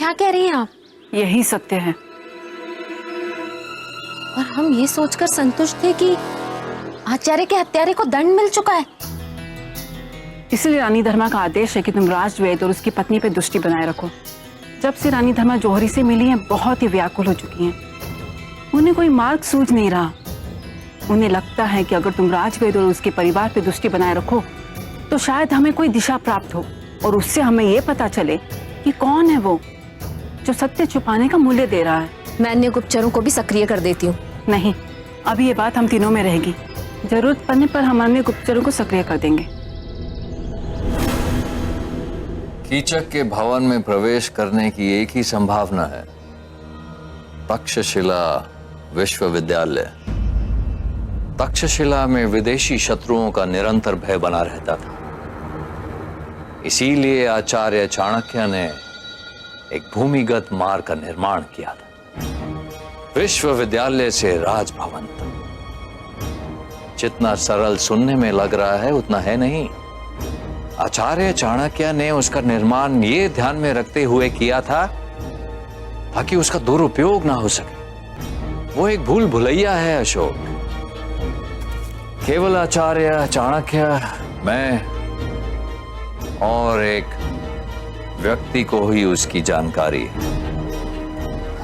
क्या कह रही हैं आप? यही सत्य है। और हम ये सोचकर संतुष्ट थे कि आचार्य के हत्यारे को दंड मिल चुका है। इसलिए रानी धर्मा का आदेश है कि तुम राजवैद्य और उसकी पत्नी पे दृष्टि बनाए रखो। जब से रानी धर्मा जौहरी से मिली हैं, बहुत ही व्याकुल हो चुकी हैं। उन्हें कोई मार्ग सूझ नहीं रहा। उन्हें लगता है कि अगर तुम राजवैद्य और उसके परिवार पे दृष्टि बनाए रखो तो शायद हमें कोई दिशा प्राप्त हो और उससे हमें ये पता चले कि कौन है वो जो सत्य छुपाने का मूल्य दे रहा है। मैं अन्य गुप्तचरों को भी सक्रिय कर देती हूँ। नहीं, अभी ये बात हम तीनों में रहेगी। जरूरत पड़ने पर हम अन्य गुप्तचरों को सक्रिय कर देंगे। कीचक के भवन में प्रवेश करने की एक ही संभावना है, तक्षशिला विश्वविद्यालय। तक्षशिला में विदेशी शत्रुओं का निरंतर भय बना रहता था। इसीलिए आचार्य चाणक्य ने एक भूमिगत मार्ग का निर्माण किया था, विश्वविद्यालय से राजभवन तक। जितना सरल सुनने में लग रहा है उतना है नहीं। आचार्य चाणक्य ने उसका निर्माण ये ध्यान में रखते हुए किया था ताकि उसका दुरुपयोग ना हो सके। वो एक भूल भुलैया है अशोक। केवल आचार्य चाणक्य, मैं और एक व्यक्ति को ही उसकी जानकारी है।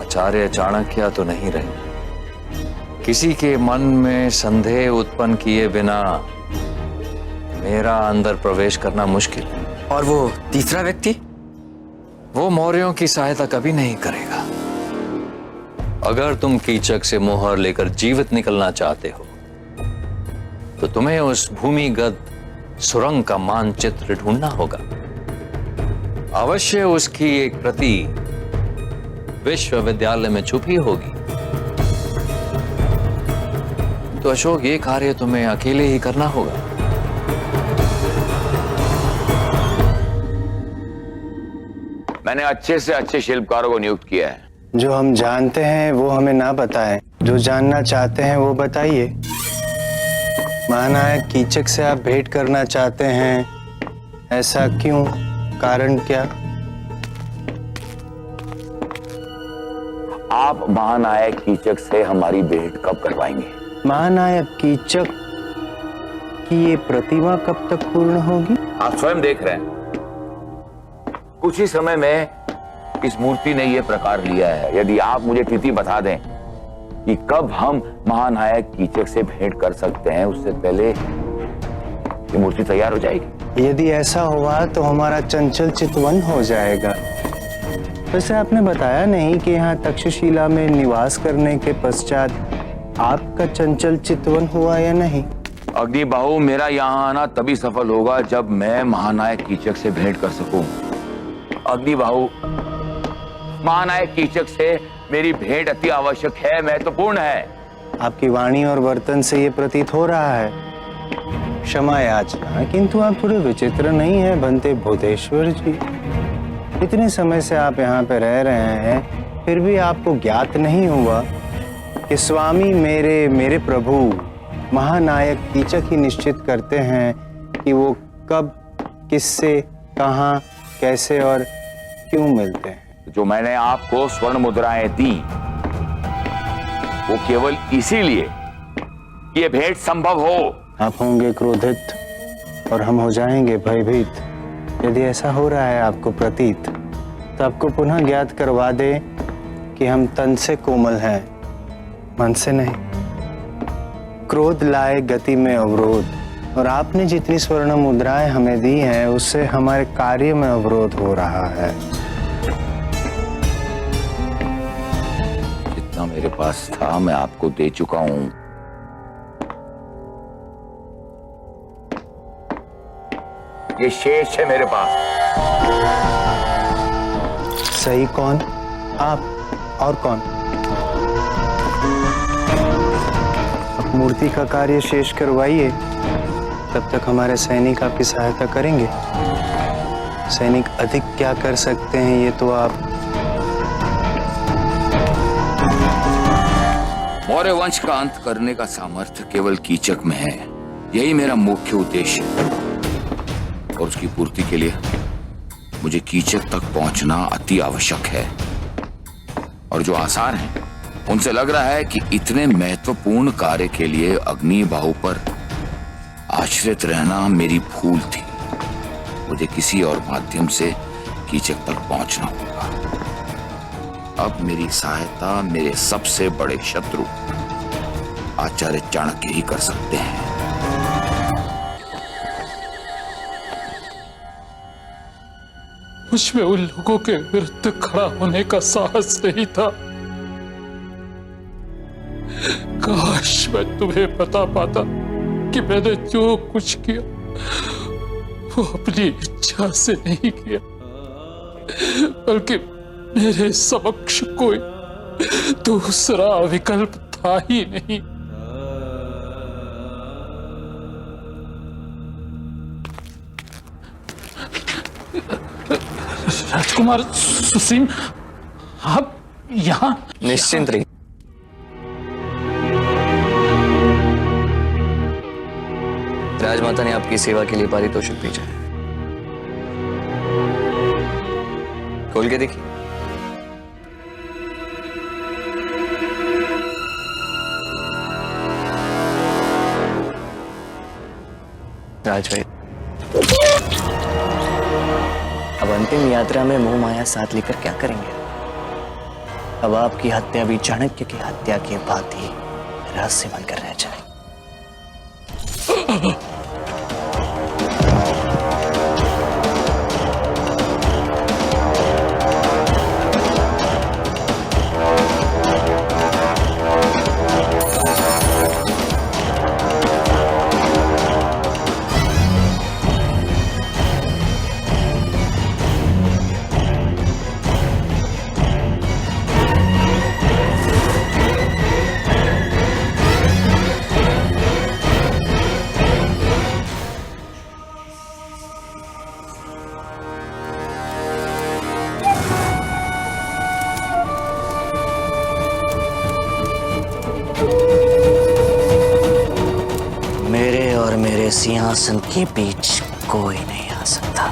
आचार्य चाणक्य तो नहीं रहे। किसी के मन में संदेह उत्पन्न किए बिना मेरा अंदर प्रवेश करना मुश्किल है। और वो तीसरा व्यक्ति? वो मौर्यों की सहायता कभी नहीं करेगा। अगर तुम कीचक से मोहर लेकर जीवित निकलना चाहते हो तो तुम्हें उस भूमिगत सुरंग का मानचित्र ढूंढना होगा। अवश्य उसकी एक प्रति विश्वविद्यालय में छुपी होगी। तो अशोक, ये कार्य तुम्हें अकेले ही करना होगा। मैंने अच्छे से अच्छे शिल्पकारों को नियुक्त किया है। जो हम जानते हैं वो हमें ना बताएं, जो जानना चाहते हैं वो बताइए। महानायक कीचक से आप भेंट करना चाहते हैं, ऐसा क्यों? कारण क्या? आप महानायक कीचक से हमारी भेंट कब करवाएंगे? महानायक कीचक की ये प्रतिमा कब तक पूर्ण होगी? आप स्वयं देख रहे हैं, कुछ ही समय में इस मूर्ति ने यह प्रकार लिया है। यदि आप मुझे तिथि बता दें कि कब हम महानायक कीचक से भेंट कर सकते हैं, उससे पहले ये मूर्ति तैयार हो जाएगी। यदि ऐसा हुआ तो हमारा चंचल चितवन हो जाएगा। वैसे आपने बताया नहीं कि यहाँ तक्षशिला में निवास करने के पश्चात आपका चंचल चितवन हुआ या नहीं? अग्निबाहु, मेरा यहाँ आना तभी सफल होगा जब मैं महानायक कीचक से भेंट कर सकूं। अग्निबाहु, महानायक कीचक से मेरी भेंट अति आवश्यक है, महत्वपूर्ण है। आपकी वाणी और वर्तन से ये प्रतीत हो रहा है। क्षमा याचना, किंतु आप थोड़े विचित्र नहीं है बंते भूतेश्वर जी। इतने समय से आप यहाँ पे रह रहे हैं, फिर भी आपको ज्ञात नहीं हुआ कि स्वामी मेरे प्रभु महानायक कीचक ही निश्चित करते हैं कि वो कब, किससे, कहाँ, कैसे और क्यों मिलते हैं। जो मैंने आपको स्वर्ण मुद्राएं दी वो केवल इसीलिए कि ये भेंट संभव हो। आप होंगे क्रोधित और हम हो जाएंगे भयभीत। यदि ऐसा हो रहा है आपको प्रतीत, तो आपको पुनः ज्ञात करवा दे कि हम तन से कोमल हैं, मन से नहीं। क्रोध लाए गति में अवरोध, और आपने जितनी स्वर्ण मुद्राएं हमें दी हैं उससे हमारे कार्य में अवरोध हो रहा है। जितना मेरे पास था मैं आपको दे चुका हूं। ये शेष है मेरे पास। सही कौन? आप और कौन? आप मूर्ति का कार्य शेष करवाइए, तब तक हमारे सैनिक आपकी सहायता करेंगे। सैनिक अधिक क्या कर सकते हैं ये तो आप। मौर्य वंश का अंत करने का सामर्थ्य केवल कीचक में है। यही मेरा मुख्य उद्देश्य है और उसकी पूर्ति के लिए मुझे कीचक तक पहुंचना अति आवश्यक है, और जो आसार हैं उनसे लग रहा है कि इतने महत्वपूर्ण कार्य के लिए अग्नि बाहु पर आश्रित रहना मेरी भूल थी। मुझे किसी और माध्यम से कीचक तक पहुंचना होगा। अब मेरी सहायता मेरे सबसे बड़े शत्रु आचार्य चाणक्य ही कर सकते हैं। मुझ में उन लोगों के विरुद्ध खड़ा होने का साहस नहीं था। काश मैं तुम्हें बता पाता कि मैंने जो कुछ किया वो अपनी इच्छा से नहीं किया, बल्कि मेरे समक्ष कोई दूसरा विकल्प था ही नहीं। राजकुमार सुसीम, आप यहाँ? निश्चिंत रहिए। राजमाता ने आपकी सेवा के लिए पारितोषिक भेजा है, खोल के देखिए। राजभाई, अब अंतिम यात्रा में मोह माया साथ लेकर क्या करेंगे? अब आपकी हत्या भी चाणक्य की हत्या के बाद ही रहस्य बनकर रह जाए। मेरे और मेरे सिंहासन के बीच कोई नहीं आ सकता।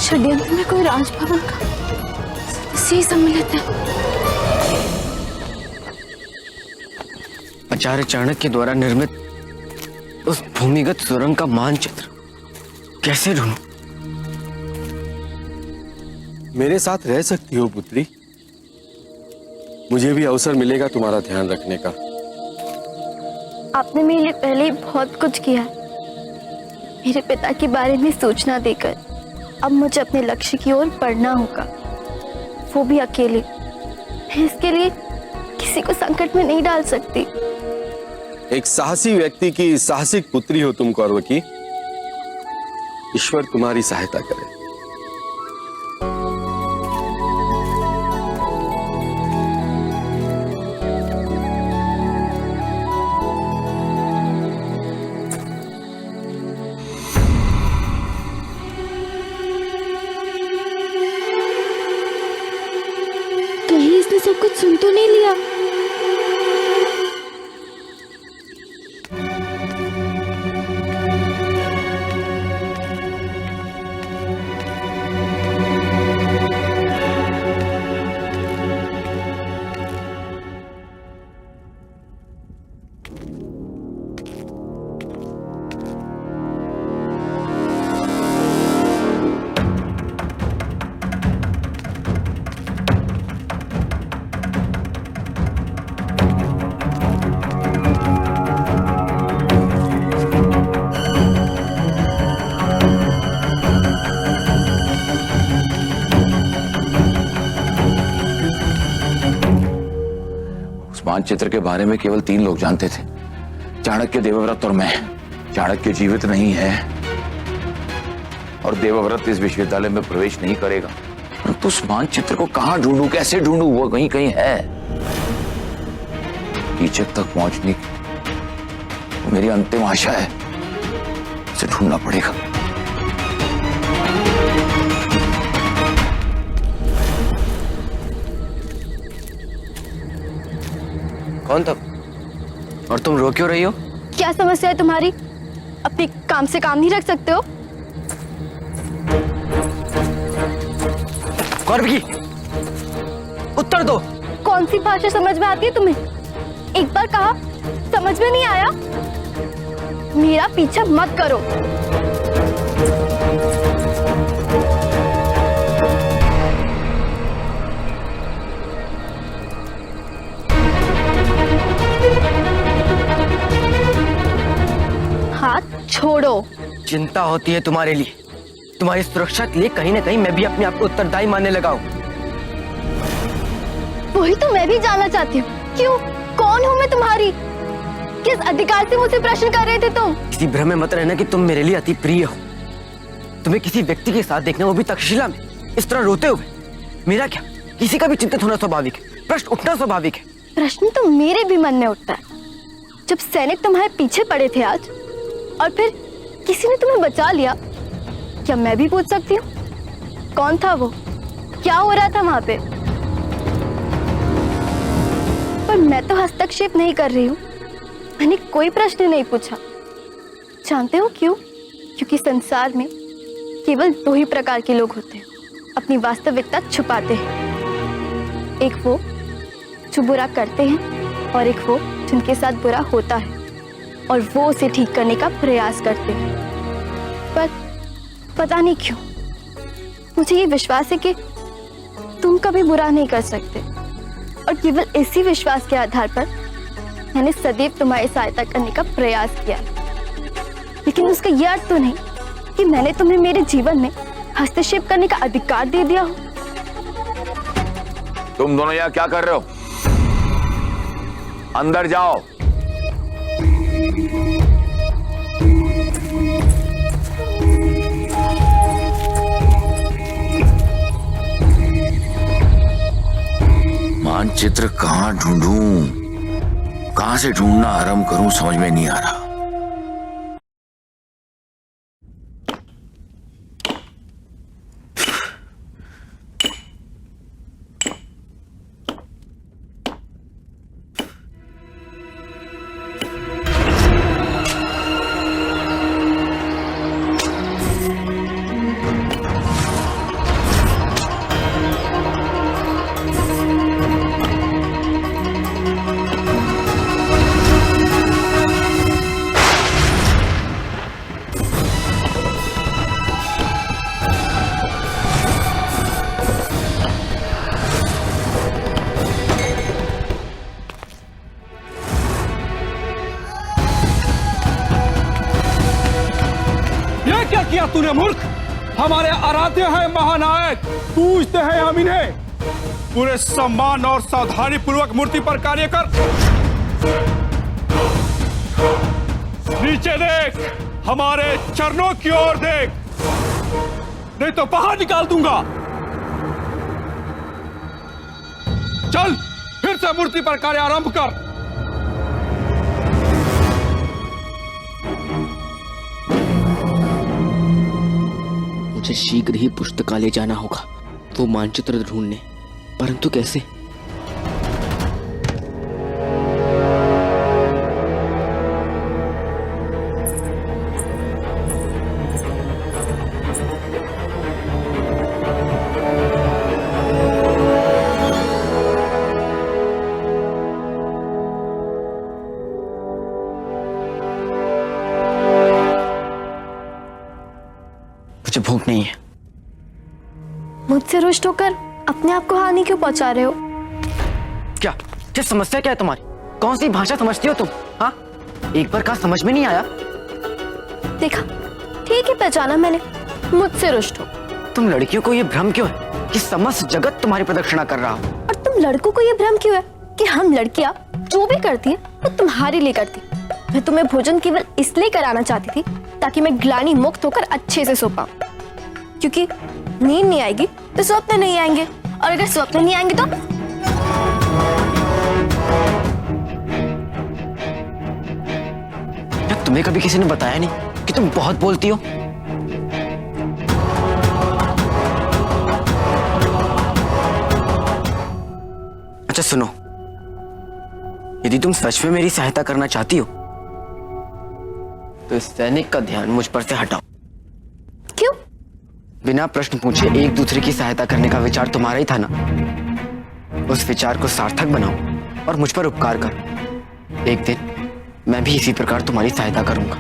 षड्यंत्र में कोई राजभवन का सदस्य ही सम्मिलित है। आचार्य चाणक्य द्वारा निर्मित उस भूमिगत सुरंग का मानचित्र कैसे ढूंढूं? मेरे साथ रह सकती हो पुत्री, मुझे भी अवसर मिलेगा तुम्हारा ध्यान रखने का। आपने मेरे लिए पहले ही बहुत कुछ किया है, मेरे पिता के बारे में सूचना देकर। अब मुझे अपने लक्ष्य की ओर बढ़ना होगा, वो भी अकेले। मैं इसके लिए किसी को संकट में नहीं डाल सकती। एक साहसी व्यक्ति की साहसिक पुत्री हो तुम कौरवकी। ईश्वर तुम्हारी सहायता करे। कहीं इसने सब कुछ सुन तो नहीं लिया? मानचित्र के बारे में केवल 3 लोग जानते थे, चाणक्य, देवव्रत और मैं। चाणक्य जीवित नहीं है और देवव्रत इस विश्वविद्यालय में प्रवेश नहीं करेगा। परंतु उस मानचित्र को कहां ढूंढूं, कैसे ढूंढूं? वो कहीं कहीं है। कीचक तक पहुंचने की मेरी अंतिम आशा है, उसे ढूंढना पड़ेगा। कौन तुम? और तुम रो क्यों रही हो? क्या समस्या है तुम्हारी? अपने काम से काम नहीं रख सकते हो? गौरवी, उत्तर दो। कौन सी भाषा समझ में आती है तुम्हें? एक बार कहा, समझ में नहीं आया? मेरा पीछा मत करो। हाथ छोड़ो। चिंता होती है तुम्हारे लिए, तुम्हारी सुरक्षा के लिए कहीं ना कहीं मैं भी अपने आप को उत्तरदायी मानने लगा हूँ। वही तो मैं भी जानना चाहती हूँ। क्यों? कौन हूँ मैं तुम्हारी? किस अधिकार से मुझसे प्रश्न कर रहे थे तुम? किसी भ्रम में मत रहना कि तुम मेरे लिए अति प्रिय हो। तुम्हें किसी व्यक्ति के साथ देखना, वो भी तक्षशिला में, इस तरह रोते हुए, मेरा क्या? किसी का भी चिंतित होना स्वाभाविक है, प्रश्न उठना स्वाभाविक है। प्रश्न तो मेरे भी मन में उठता है। जब सैनिक तुम्हारे पीछे पड़े थे आज, और फिर किसी ने तुम्हें बचा लिया, क्या मैं भी पूछ सकती हूँ? कौन था वो? क्या हो रहा था वहां पे? पर मैं तो हस्तक्षेप नहीं कर रही हूँ। मैंने कोई प्रश्न नहीं पूछा। जानते हो क्यों? क्योंकि संसार में केवल 2 ही प्रकार के लोग होते हैं, अपनी वास्तविकता छुपाते हैं। एक वो जो बुरा करते हैं, और एक वो जिनके साथ बुरा होता है और वो उसे ठीक करने का प्रयास करते हैं। पर पता नहीं क्यों मुझे ये विश्वास है कि तुम कभी बुरा नहीं कर सकते, और केवल इसी विश्वास के आधार पर मैंने सदैव तुम्हारी सहायता करने का प्रयास किया। लेकिन उसका यह अर्थ तो नहीं कि मैंने तुम्हें मेरे जीवन में हस्तक्षेप करने का अधिकार दे दिया हो। तुम दोनों यहाँ क्या कर रहे हो? अंदर जाओ। मानचित्र कहाँ ढूंढूं, कहां से ढूंढना आरंभ करूं, समझ में नहीं आ रहा। क्या किया तूने मूर्ख? हमारे आराध्य है महानायक, पूजते हैं हम इन्हें। पूरे सम्मान और सावधानी पूर्वक मूर्ति पर कार्य कर। नीचे देख, हमारे चरणों की ओर देख, नहीं तो बाहर निकाल दूंगा। चल फिर से मूर्ति पर कार्य आरंभ कर। मुझे शीघ्र ही पुस्तकालय जाना होगा, वो मानचित्र ढूंढने, परंतु कैसे? मुझे भूख नहीं है। मुझसे रुष्ट होकर अपने आप को हानि क्यों पहुंचा रहे हो? क्या समस्या क्या है तुम्हारी? कौन सी भाषा समझती हो तुम? हाँ, एक बार कहा समझ में नहीं आया? देखा, ठीक है, पहचाना मैंने। मुझसे रुष्ट हो। तुम लड़कियों को ये भ्रम क्यों है कि समस्त जगत तुम्हारी प्रदक्षिणा कर रहा हो? और तुम लड़कों को ये भ्रम क्यों है कि हम लड़कियां जो भी करती है वो तुम्हारे लिए करती। मैं तुम्हें भोजन केवल इसलिए कराना चाहती थी ताकि मैं ग्लानि मुक्त होकर अच्छे से सो पाऊं, क्योंकि नींद नहीं आएगी तो स्वप्न नहीं आएंगे, और अगर स्वप्न नहीं आएंगे तो तुम्हें कभी किसी ने बताया नहीं कि तुम बहुत बोलती हो? अच्छा सुनो, यदि तुम सच में मेरी सहायता करना चाहती हो तो इस सैनिक का ध्यान मुझ पर से हटाओ। क्यों? बिना प्रश्न पूछे एक दूसरे की सहायता करने का विचार तुम्हारा ही था ना, उस विचार को सार्थक बनाओ और मुझ पर उपकार करो। एक दिन मैं भी इसी प्रकार तुम्हारी सहायता करूंगा।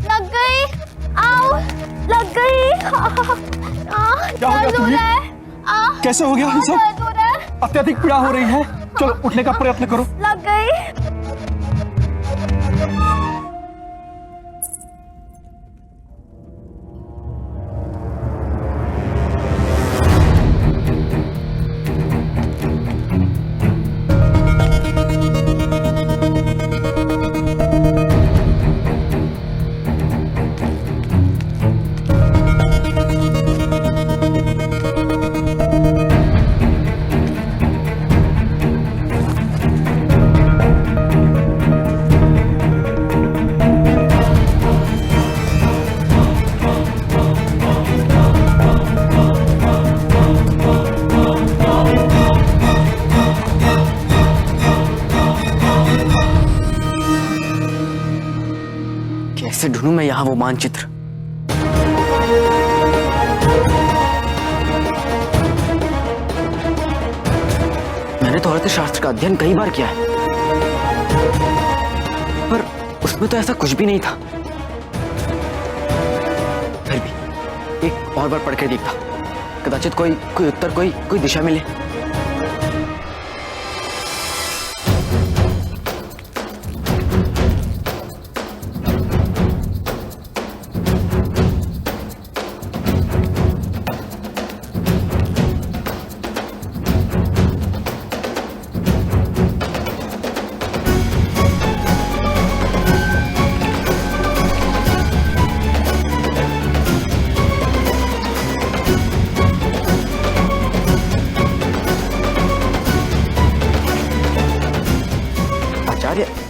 लग गई, आओ, लग गई। क्या हो गया तुम्हें? कैसे हो गया ये सब? अत्यधिक पीड़ा हो रही है, चलो उठने का प्रयत्न करो। लग गई। कैसे ढूंढूं मैं यहाँ वो मानचित्र? मैंने तो अर्थशास्त्र का अध्ययन कई बार किया है, पर उसमें तो ऐसा कुछ भी नहीं था। फिर भी एक और बार पढ़ के देखता, कदाचित कोई उत्तर, कोई दिशा मिले।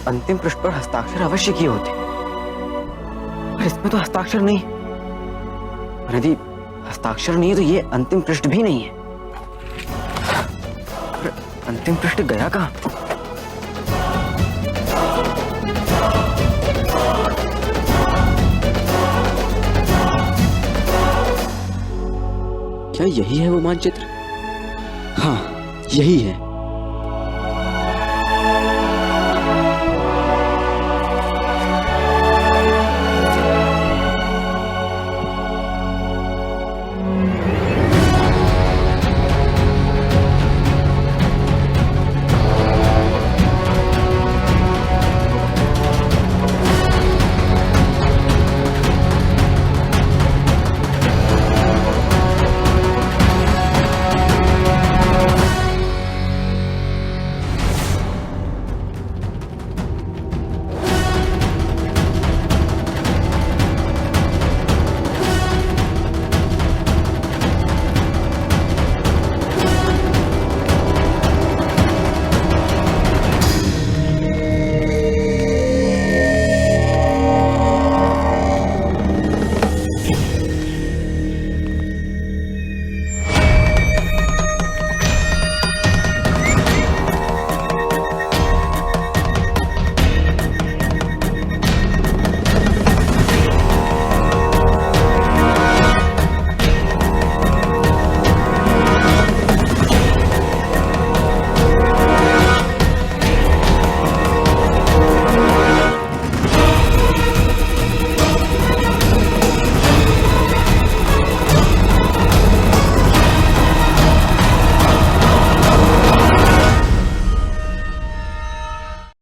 अंतिम पृष्ठ पर हस्ताक्षर अवश्य किए होते, पर इसमें तो हस्ताक्षर नहीं। और यदि हस्ताक्षर नहीं है तो ये अंतिम पृष्ठ भी नहीं है। पर अंतिम पृष्ठ गया कहाँ? क्या यही है वो मानचित्र? हाँ, यही है।